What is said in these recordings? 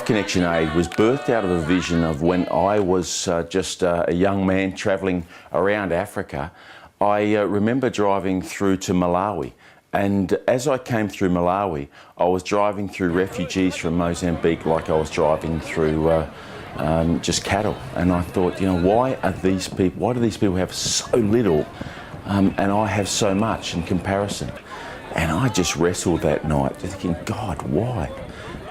Connection Aid was birthed out of a vision of when I was just a young man travelling around Africa. I remember driving through to Malawi, and as I came through Malawi, I was driving through refugees from Mozambique like I was driving through just cattle. And I thought, you know, why do these people have so little and I have so much in comparison? And I just wrestled that night, thinking, God, why?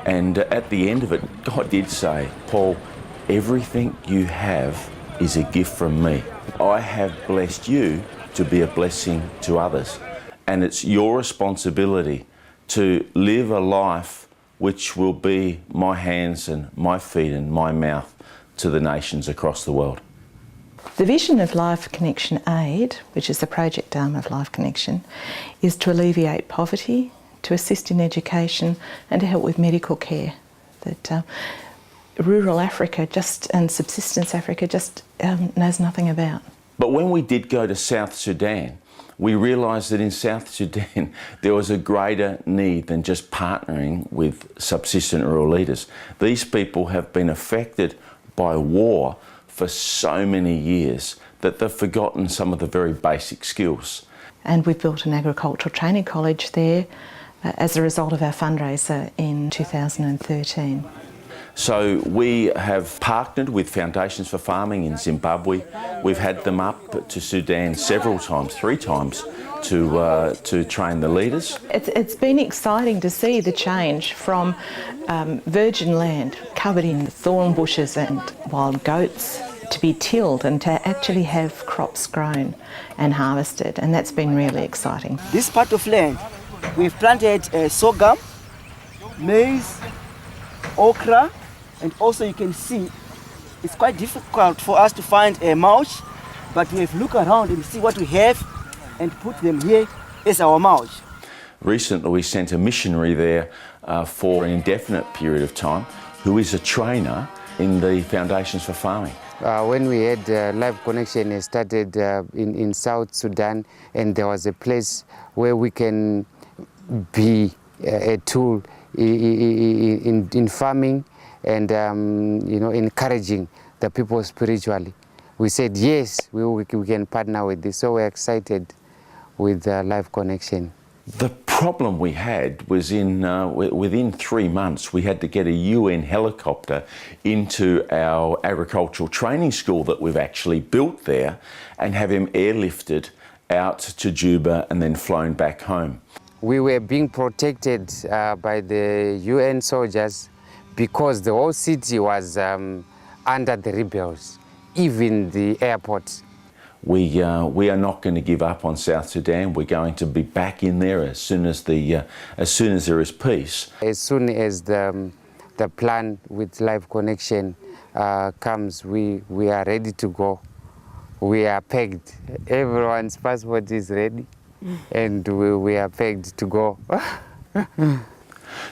And at the end of it, God did say, Paul, everything you have is a gift from me. I have blessed you to be a blessing to others. And it's your responsibility to live a life which will be my hands and my feet and my mouth to the nations across the world. The vision of Life Connection Aid, which is the project arm of Life Connection, is to alleviate poverty, to assist in education and to help with medical care that rural Africa and subsistence Africa just knows nothing about. But when we did go to South Sudan, we realised that in South Sudan there was a greater need than just partnering with subsistent rural leaders. These people have been affected by war for so many years that they've forgotten some of the very basic skills. And we've built an agricultural training college there as a result of our fundraiser in 2013. So we have partnered with Foundations for Farming in Zimbabwe. We've had them up to Sudan several times, 3 times, to train the leaders. It's been exciting to see the change from virgin land covered in thorn bushes and wild goats to be tilled and to actually have crops grown and harvested, and that's been really exciting. This part of land, we've planted sorghum, maize, okra, and also you can see it's quite difficult for us to find a mulch, but we have looked around and see what we have and put them here as our mulch. Recently we sent a missionary there for an indefinite period of time who is a trainer in the Foundations for Farming. When we had Life Connection started in South Sudan, and there was a place where we can be a tool in farming and encouraging the people spiritually. We said yes, we can partner with this, so we're excited with Life Connection. The problem we had was within 3 months we had to get a UN helicopter into our agricultural training school that we've actually built there and have him airlifted out to Juba and then flown back home. We were being protected by the UN soldiers because the whole city was under the rebels, even the airport. We are not going to give up on South Sudan. We're going to be back in there as soon as there is peace. As soon as the plan with Life Connection comes, we are ready to go. We are pegged. Everyone's passport is ready, and we are pegged to go.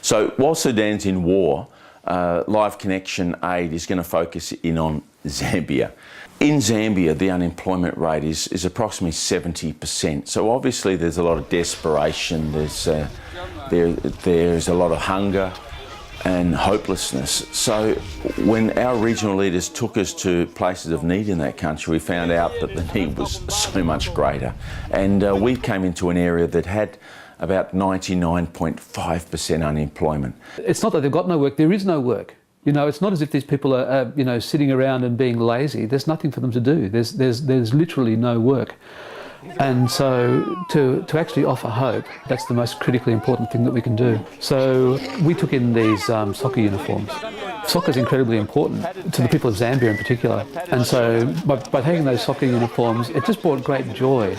So while Sudan's in war, Life Connection Aid is going to focus in on Zambia. In Zambia, the unemployment rate is approximately 70%. So obviously there's a lot of desperation, there's a lot of hunger and hopelessness. So when our regional leaders took us to places of need in that country, we found out that the need was so much greater. And we came into an area that had about 99.5% unemployment. It's not that they've got no work, there is no work. You know, it's not as if these people are, sitting around and being lazy. There's nothing for them to do. There's literally no work. And so to actually offer hope, that's the most critically important thing that we can do. So we took in these soccer uniforms. Soccer is incredibly important to the people of Zambia in particular. And so by taking those soccer uniforms, it just brought great joy.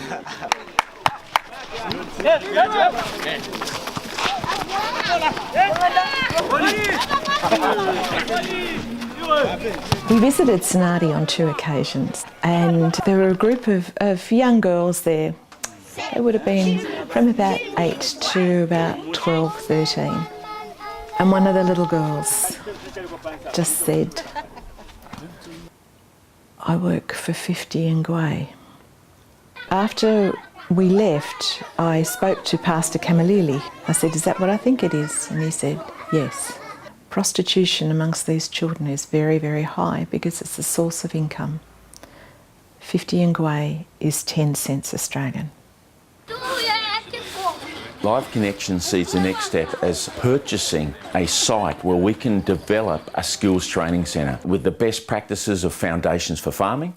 We visited Sonati on 2 occasions, and there were a group of young girls there. They would have been from about 8 to about 12, 13. And one of the little girls just said, "I work for 50 Ngwe." After we left, I spoke to Pastor Kamalili. I said, "Is that what I think it is?" And he said, "Yes." Prostitution amongst these children is very, very high because it's a source of income. 50 ngwe is 10 cents Australian. Live Connection sees the next step as purchasing a site where we can develop a skills training centre with the best practices of foundations for farming.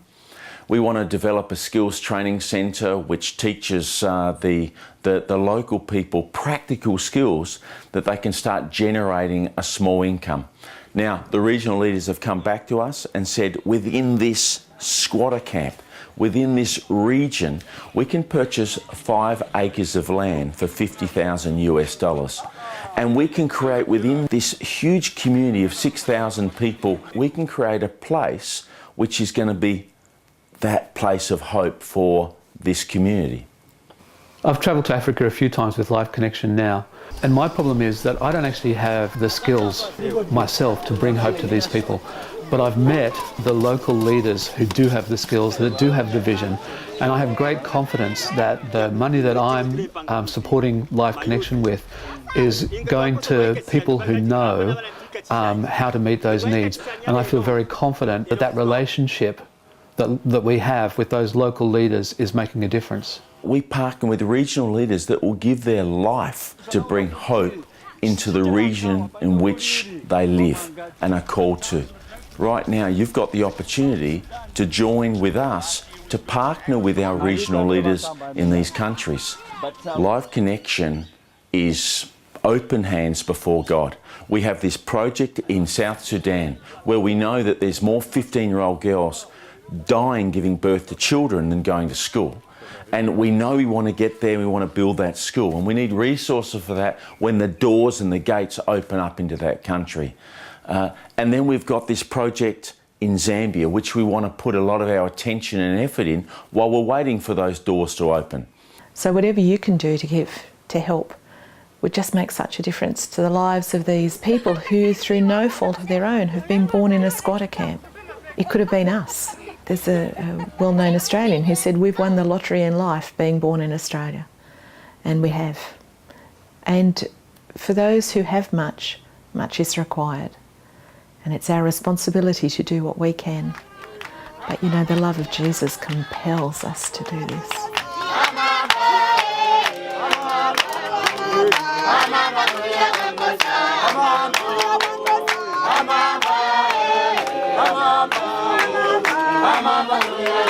We want to develop a skills training centre which teaches the local people practical skills that they can start generating a small income. Now, the regional leaders have come back to us and said within this squatter camp, within this region, we can purchase 5 acres of land for $50,000 US. And we can create within this huge community of 6,000 people, we can create a place which is going to be that place of hope for this community. I've travelled to Africa a few times with Live Connection now, and my problem is that I don't actually have the skills myself to bring hope to these people. But I've met the local leaders who do have the skills, that do have the vision, and I have great confidence that the money that I'm supporting Live Connection with is going to people who know how to meet those needs. And I feel very confident that that relationship that we have with those local leaders is making a difference. We partner with regional leaders that will give their life to bring hope into the region in which they live and are called to. Right now, you've got the opportunity to join with us to partner with our regional leaders in these countries. Live Connection is open hands before God. We have this project in South Sudan where we know that there's more 15-year-old girls dying giving birth to children than going to school. And we know we want to get there, we want to build that school, and we need resources for that when the doors and the gates open up into that country. And then we've got this project in Zambia, which we want to put a lot of our attention and effort in while we're waiting for those doors to open. So whatever you can do to help would just make such a difference to the lives of these people who, through no fault of their own, have been born in a squatter camp. It could have been us. There's a well-known Australian who said, we've won the lottery in life being born in Australia. And we have. And for those who have much, much is required. And it's our responsibility to do what we can. But you know, the love of Jesus compels us to do this. Mama,